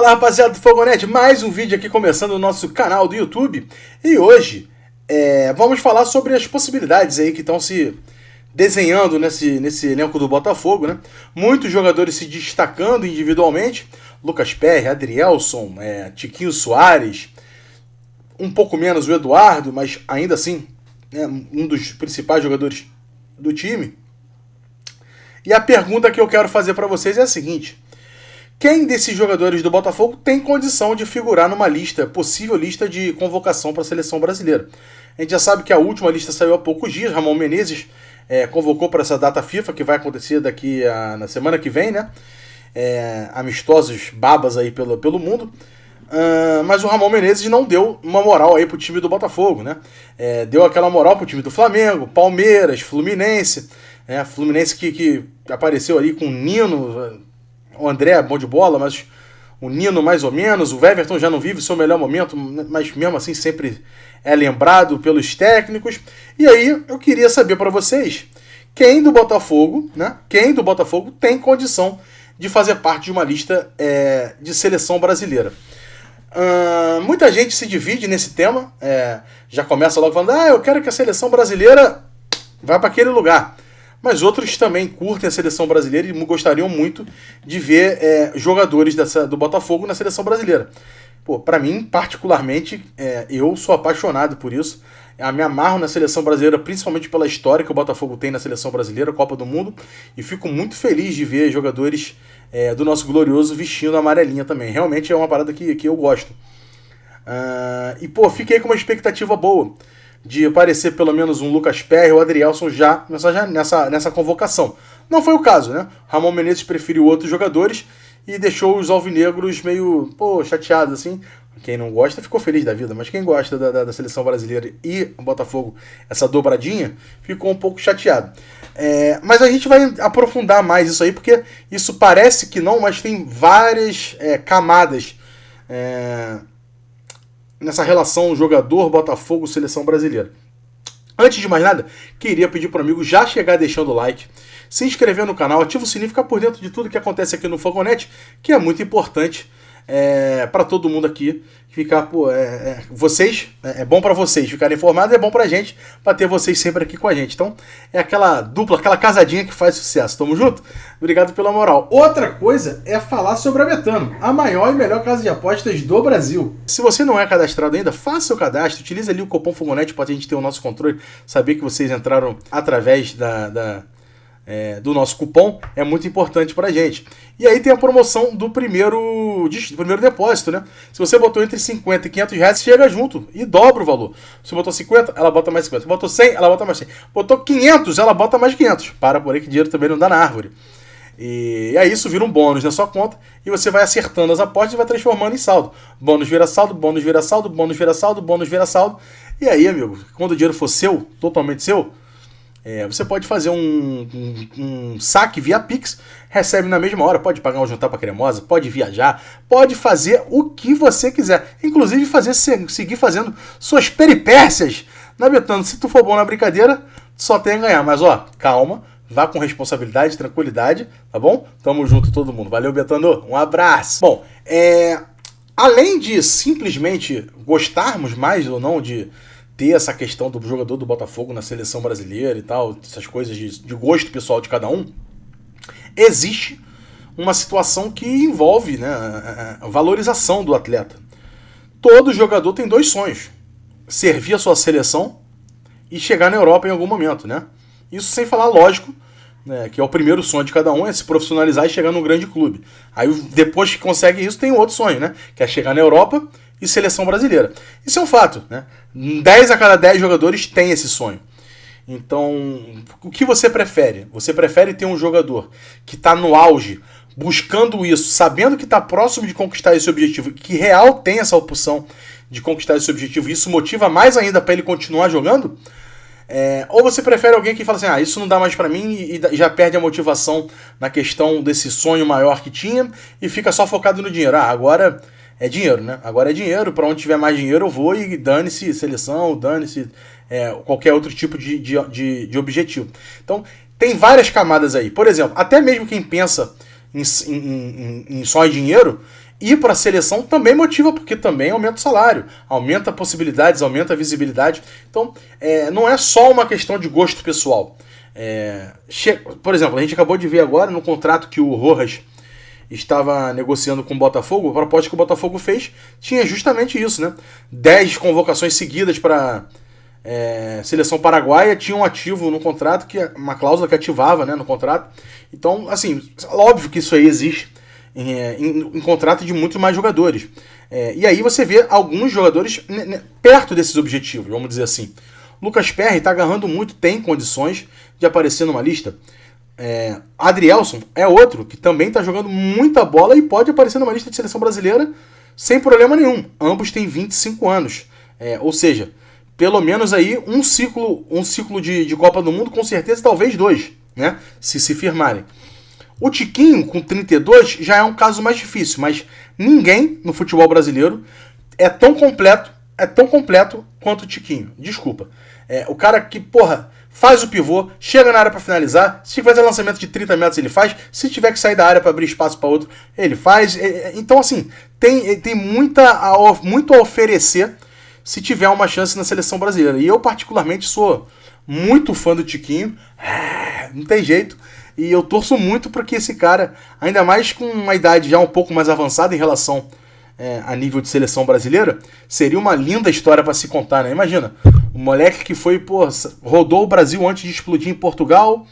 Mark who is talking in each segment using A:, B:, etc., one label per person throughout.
A: Fala, rapaziada do Fogonete, mais um vídeo aqui começando no nosso canal do YouTube. E hoje vamos falar sobre as possibilidades aí que estão se desenhando nesse elenco do Botafogo, né? Muitos jogadores se destacando individualmente. Lucas Perry, Adrielson, Tiquinho Soares, um pouco menos o Eduardo, mas ainda assim um dos principais jogadores do time. E a pergunta que eu quero fazer para vocês é a seguinte: quem desses jogadores do Botafogo tem condição de figurar numa possível lista de convocação para a seleção brasileira? A gente já sabe que a última lista saiu há poucos dias. Ramon Menezes convocou para essa data FIFA, que vai acontecer na semana que vem, né? Amistosos babas aí pelo mundo. Mas o Ramon Menezes não deu uma moral aí pro time do Botafogo, né? Deu aquela moral pro time do Flamengo, Palmeiras, Fluminense. Fluminense que apareceu ali com o Nino. O André é bom de bola, mas o Nino mais ou menos. O Everton já não vive o seu melhor momento, mas mesmo assim sempre é lembrado pelos técnicos. E aí eu queria saber para vocês quem do Botafogo tem condição de fazer parte de uma lista de seleção brasileira. Muita gente se divide nesse tema, já começa logo falando: eu quero que a seleção brasileira vá para aquele lugar. Mas outros também curtem a seleção brasileira e gostariam muito de ver jogadores do Botafogo na seleção brasileira. Para mim, particularmente, eu sou apaixonado por isso. Eu me amarro na seleção brasileira, principalmente pela história que o Botafogo tem na seleção brasileira, Copa do Mundo. E fico muito feliz de ver jogadores do nosso glorioso vestindo a amarelinha também. Realmente é uma parada que eu gosto. Fiquei com uma expectativa boa de aparecer pelo menos um Lucas Perry ou Adrielson já nessa convocação. Não foi o caso, né? Ramon Menezes preferiu outros jogadores e deixou os alvinegros meio chateados, assim. Quem não gosta ficou feliz da vida, mas quem gosta da seleção brasileira e o Botafogo, essa dobradinha, ficou um pouco chateado. Mas a gente vai aprofundar mais isso aí, porque isso parece que não, mas tem várias camadas nessa relação jogador, Botafogo, seleção brasileira. Antes de mais nada, queria pedir para o amigo já chegar deixando o like, se inscrever no canal, ativa o sininho, ficar por dentro de tudo que acontece aqui no Fogonete, que é muito importante para todo mundo aqui. Ficar, vocês, é bom para vocês ficarem informados, é bom pra gente, para ter vocês sempre aqui com a gente. Então, é aquela dupla, aquela casadinha que faz sucesso. Tamo junto? Obrigado pela moral. Outra coisa é falar sobre a Betano, a maior e melhor casa de apostas do Brasil. Se você não é cadastrado ainda, faça seu cadastro, utilize ali o cupom Fogonete para a gente ter o nosso controle, saber que vocês entraram através do nosso cupom, é muito importante pra gente. E aí tem a promoção do primeiro depósito, né? Se você botou entre 50 e 500 reais, chega junto e dobra o valor. Se botou 50, ela bota mais 50. Botou 100, ela bota mais 100. Botou 500, ela bota mais 500. Para por aí que dinheiro também não dá na árvore. E aí isso vira um bônus na sua conta e você vai acertando as apostas e vai transformando em saldo. Bônus vira saldo, bônus vira saldo, bônus vira saldo, bônus vira saldo. E aí, amigo, quando o dinheiro for seu, totalmente seu, você pode fazer um saque via Pix, recebe na mesma hora, pode pagar um jantar para cremosa, pode viajar, pode fazer o que você quiser. Inclusive seguir fazendo suas peripécias na Betano. Se tu for bom na brincadeira, só tem a ganhar. Mas calma, vá com responsabilidade, tranquilidade, tá bom? Tamo junto todo mundo. Valeu, Betano. Um abraço. Bom, além de simplesmente gostarmos mais ou não de ter essa questão do jogador do Botafogo na seleção brasileira e tal, essas coisas de gosto pessoal de cada um, existe uma situação que envolve, a valorização do atleta. Todo jogador tem dois sonhos: servir a sua seleção e chegar na Europa em algum momento, né? Isso sem falar, lógico, que é o primeiro sonho de cada um, é se profissionalizar e chegar num grande clube. Aí depois que consegue isso, tem outro sonho, né? Que é chegar na Europa e seleção brasileira. Isso é um fato, né? 10 a cada 10 jogadores têm esse sonho. Então, o que você prefere? Você prefere ter um jogador que está no auge, buscando isso, sabendo que está próximo de conquistar esse objetivo, que real tem essa opção de conquistar esse objetivo, e isso motiva mais ainda para ele continuar jogando? Ou você prefere alguém que fala assim: isso não dá mais para mim, e já perde a motivação na questão desse sonho maior que tinha e fica só focado no dinheiro? Agora é dinheiro, né? Agora é dinheiro, para onde tiver mais dinheiro eu vou, e dane-se seleção, dane-se qualquer outro tipo de objetivo. Então, tem várias camadas aí. Por exemplo, até mesmo quem pensa em só em dinheiro, ir para a seleção também motiva, porque também aumenta o salário, aumenta possibilidades, aumenta a visibilidade. Então, não é só uma questão de gosto pessoal. Por exemplo, a gente acabou de ver agora no contrato que o Rojas estava negociando com o Botafogo, a proposta que o Botafogo fez tinha justamente isso, né? 10 convocações seguidas para seleção paraguaia, tinha um ativo no contrato, uma cláusula que ativava, né, no contrato. Então, assim, óbvio que isso aí existe em contrato de muitos mais jogadores. E aí você vê alguns jogadores perto desses objetivos, vamos dizer assim. Lucas Perry está agarrando muito, tem condições de aparecer numa lista. Adrielson é outro que também está jogando muita bola e pode aparecer numa lista de seleção brasileira sem problema nenhum. Ambos têm 25 anos. Ou seja, pelo menos aí um ciclo de Copa do Mundo, com certeza, talvez 2, né? Se firmarem. O Tiquinho, com 32, já é um caso mais difícil, mas ninguém no futebol brasileiro é tão completo quanto o Tiquinho. Desculpa. O cara que, faz o pivô, chega na área para finalizar, se tiver lançamento de 30 metros ele faz, se tiver que sair da área para abrir espaço para outro, ele faz. Então, assim, tem muito a oferecer se tiver uma chance na seleção brasileira. E eu, particularmente, sou muito fã do Tiquinho, não tem jeito. E eu torço muito para que esse cara, ainda mais com uma idade já um pouco mais avançada em relação a nível de seleção brasileira, seria uma linda história para se contar, né? Imagina, um moleque que rodou o Brasil antes de explodir em Portugal,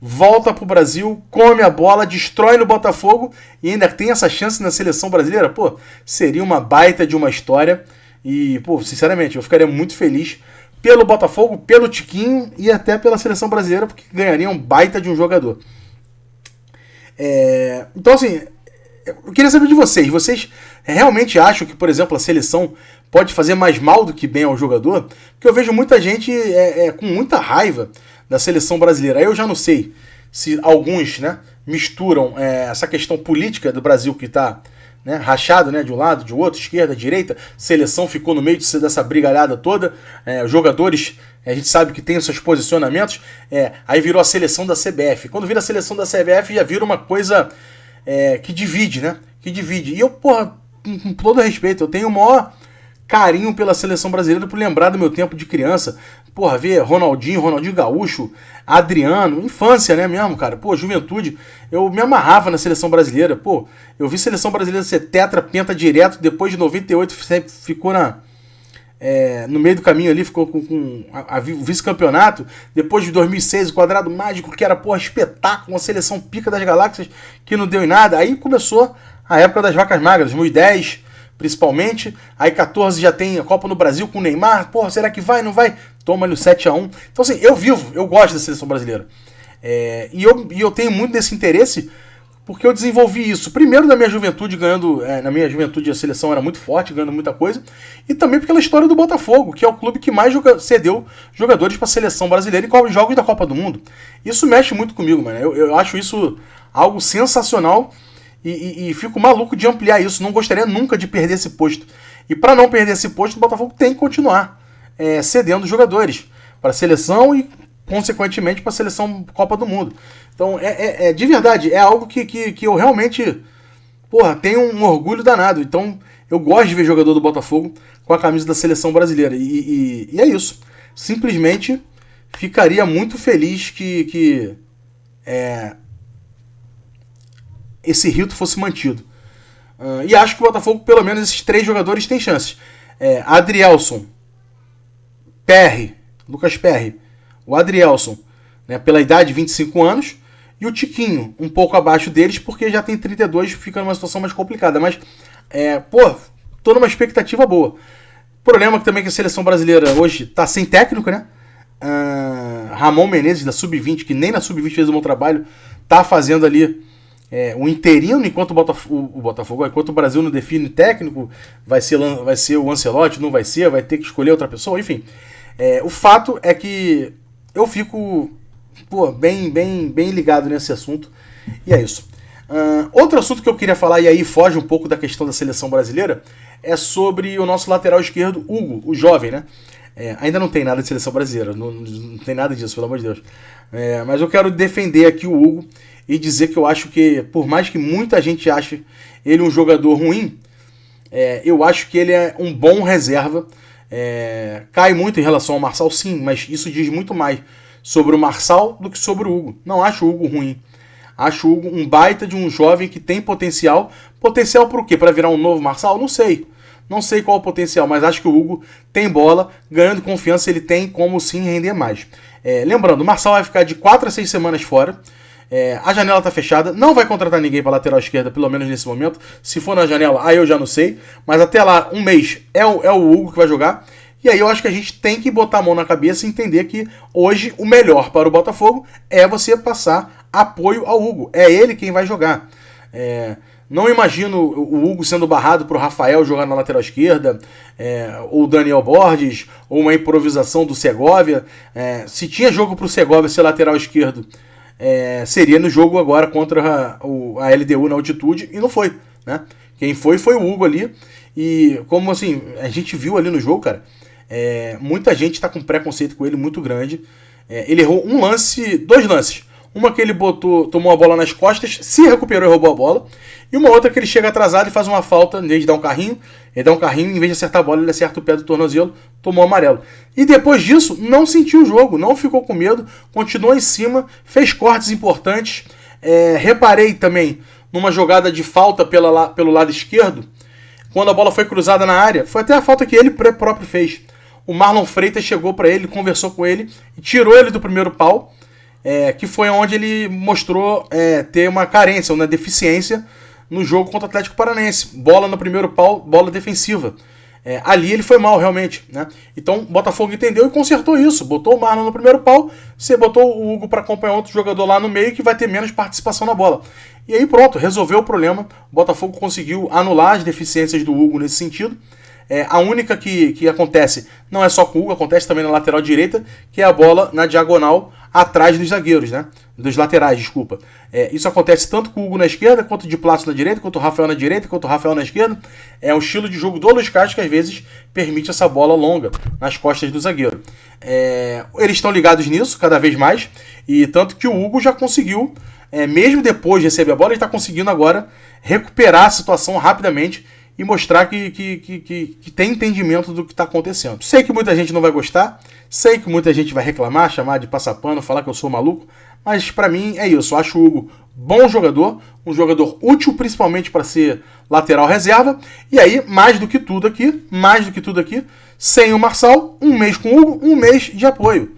A: volta pro Brasil, come a bola, destrói no Botafogo e ainda tem essa chance na seleção brasileira. Seria uma baita de uma história e, sinceramente, eu ficaria muito feliz pelo Botafogo, pelo Tiquinho e até pela seleção brasileira, porque ganharia um baita de um jogador. Então, assim, eu queria saber de vocês. Vocês realmente acham que, por exemplo, a seleção pode fazer mais mal do que bem ao jogador? Porque eu vejo muita gente com muita raiva da seleção brasileira. Aí eu já não sei se alguns, né, misturam essa questão política do Brasil que está, né, rachado, né, de um lado, de outro, esquerda, direita, seleção ficou no meio dessa brigalhada toda, jogadores, a gente sabe que tem os seus posicionamentos, aí virou a seleção da CBF. Quando vira a seleção da CBF já vira uma coisa que divide, né, E eu, com todo respeito, eu tenho o maior carinho pela seleção brasileira por lembrar do meu tempo de criança, ver Ronaldinho Gaúcho, Adriano, infância, né, mesmo, cara, juventude, eu me amarrava na seleção brasileira, eu vi seleção brasileira ser tetra, penta direto, depois de 98 ficou no meio do caminho ali, ficou com o vice-campeonato, depois de 2006 o quadrado mágico, que era, espetáculo, uma seleção pica das galáxias, que não deu em nada, aí começou a época das vacas magras, 2010, principalmente, aí 14 já tem a Copa no Brasil com o Neymar, será que vai, não vai? Toma-lhe o 7-1. Então, assim, eu gosto da seleção brasileira. E eu tenho muito desse interesse porque eu desenvolvi isso. Primeiro na minha juventude, na minha juventude a seleção era muito forte, ganhando muita coisa. E também pela história do Botafogo, que é o clube que mais cedeu jogadores para a seleção brasileira em jogos da Copa do Mundo. Isso mexe muito comigo, mano. Eu acho isso algo sensacional. E fico maluco de ampliar isso. Não gostaria nunca de perder esse posto. E para não perder esse posto, o Botafogo tem que continuar cedendo jogadores para a seleção e, consequentemente, para a seleção Copa do Mundo. Então, de verdade, é algo que eu realmente tenho um orgulho danado. Então, eu gosto de ver jogador do Botafogo com a camisa da seleção brasileira. E é isso. Simplesmente ficaria muito feliz que esse rito fosse mantido. E acho que o Botafogo, pelo menos esses 3 jogadores, têm chances. Adrielson, Perry, Lucas Perry, o Adrielson, né, pela idade, 25 anos, e o Tiquinho, um pouco abaixo deles, porque já tem 32, fica numa situação mais complicada. Mas, tô numa expectativa boa. O problema também é que a seleção brasileira hoje tá sem técnico, né? Ramon Menezes, da Sub-20, que nem na Sub-20 fez um bom trabalho, tá fazendo ali o interino, enquanto enquanto o Brasil não define técnico, vai ser o Ancelotti, não vai ser, vai ter que escolher outra pessoa, enfim. O fato é que eu fico bem ligado nesse assunto, e é isso. Outro assunto que eu queria falar, e aí foge um pouco da questão da seleção brasileira, é sobre o nosso lateral esquerdo, Hugo, o jovem, né? Ainda não tem nada de seleção brasileira, não tem nada disso, pelo amor de Deus. Mas eu quero defender aqui o Hugo. e dizer que eu acho que, por mais que muita gente ache ele um jogador ruim, eu acho que ele é um bom reserva. Cai muito em relação ao Marçal, sim, mas isso diz muito mais sobre o Marçal do que sobre o Hugo. Não acho o Hugo ruim. Acho o Hugo um baita de um jovem que tem potencial. Potencial para o quê? Para virar um novo Marçal? Não sei. Não sei qual é o potencial, mas acho que o Hugo tem bola, ganhando confiança, ele tem como sim render mais. Lembrando, o Marçal vai ficar de 4 a 6 semanas fora. A janela está fechada, não vai contratar ninguém para lateral esquerda, pelo menos nesse momento. Se for na janela, aí eu já não sei. Mas até lá, um mês, é o Hugo que vai jogar. E aí eu acho que a gente tem que botar a mão na cabeça e entender que hoje o melhor para o Botafogo é você passar apoio ao Hugo. É ele quem vai jogar. Não imagino o Hugo sendo barrado para o Rafael jogar na lateral esquerda, ou o Daniel Borges, ou uma improvisação do Segovia. Se tinha jogo para o Segovia ser lateral esquerdo, seria no jogo agora contra a LDU na altitude, e não foi, né? Quem foi o Hugo ali, e como assim, a gente viu ali no jogo, cara, muita gente está com preconceito com ele muito grande. Ele errou dois lances. Uma que ele tomou a bola nas costas, se recuperou e roubou a bola, e uma outra que ele chega atrasado e faz uma falta, em vez de dar um carrinho, ele dá um carrinho, em vez de acertar a bola, ele acerta o pé do tornozelo, tomou amarelo. E depois disso, não sentiu o jogo, não ficou com medo, continuou em cima, fez cortes importantes. Reparei também numa jogada de falta pelo lado esquerdo, quando a bola foi cruzada na área, foi até a falta que ele próprio fez. O Marlon Freitas chegou para ele, conversou com ele, e tirou ele do primeiro pau, que foi onde ele mostrou ter uma carência, uma deficiência no jogo contra o Atlético Paranaense. Bola no primeiro pau, bola defensiva. Ali ele foi mal, realmente, né? Então o Botafogo entendeu e consertou isso. Botou o Marlon no primeiro pau, você botou o Hugo para acompanhar outro jogador lá no meio que vai ter menos participação na bola. E aí pronto, resolveu o problema. O Botafogo conseguiu anular as deficiências do Hugo nesse sentido. A única que acontece, não é só com o Hugo, acontece também na lateral direita, que é a bola na diagonal atrás dos zagueiros, né? Dos laterais, desculpa. Isso acontece tanto com o Hugo na esquerda, quanto de Plácido na direita, quanto o Rafael na direita, quanto o Rafael na esquerda. É um estilo de jogo do Luiz Castro que às vezes permite essa bola longa nas costas do zagueiro. Eles estão ligados nisso cada vez mais, e tanto que o Hugo já conseguiu, mesmo depois de receber a bola, ele está conseguindo agora recuperar a situação rapidamente e mostrar que tem entendimento do que está acontecendo. Sei que muita gente não vai gostar, sei que muita gente vai reclamar, chamar de passapano, falar que eu sou maluco, mas para mim é isso. Eu acho o Hugo bom jogador, um jogador útil principalmente para ser lateral reserva, e aí, mais do que tudo aqui, sem o Marçal, um mês com o Hugo, um mês de apoio.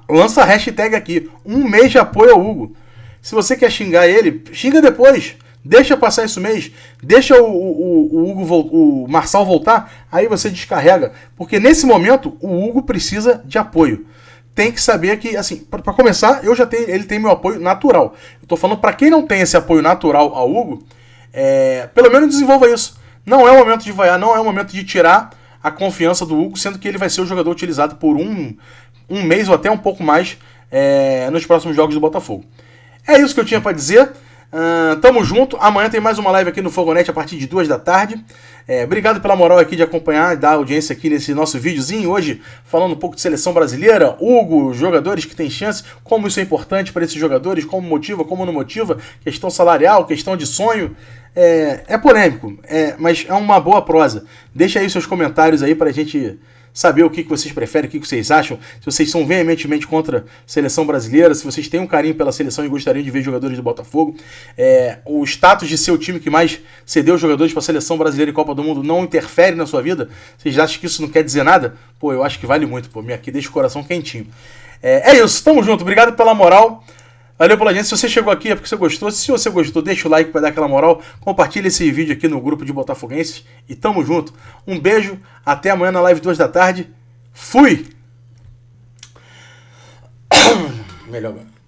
A: Lança a hashtag aqui, um mês de apoio ao Hugo. Se você quer xingar ele, xinga depois. Deixa passar esse mês, deixa o Marçal voltar, aí você descarrega. Porque nesse momento o Hugo precisa de apoio. Tem que saber que, assim, para começar, ele tem meu apoio natural. Eu tô falando para quem não tem esse apoio natural ao Hugo, pelo menos desenvolva isso. Não é o momento de vaiar, não é o momento de tirar a confiança do Hugo, sendo que ele vai ser o jogador utilizado por um mês ou até um pouco mais nos próximos jogos do Botafogo. É isso que eu tinha para dizer. Tamo junto. Amanhã tem mais uma live aqui no Fogonete a partir de 2 da tarde. Obrigado pela moral aqui de acompanhar e dar audiência aqui nesse nosso videozinho. Hoje falando um pouco de seleção brasileira, Hugo, jogadores que têm chance, como isso é importante para esses jogadores, como motiva, como não motiva, questão salarial, questão de sonho. É polêmico, mas é uma boa prosa. Deixa aí seus comentários aí pra gente saber o que vocês preferem, o que vocês acham, se vocês são veementemente contra a seleção brasileira, se vocês têm um carinho pela seleção e gostariam de ver jogadores do Botafogo. O status de ser o time que mais cedeu jogadores para a seleção brasileira e Copa do Mundo não interfere na sua vida? Vocês acham que isso não quer dizer nada? Pô, eu acho que vale muito, pô, aqui deixa o coração quentinho. É isso, tamo junto, obrigado pela moral. Valeu pela gente, se você chegou aqui é porque você gostou. Se você gostou, deixa o like para dar aquela moral. Compartilha esse vídeo aqui no grupo de Botafoguenses. E tamo junto. Um beijo, até amanhã na live 2 da tarde. Fui! Melhor agora.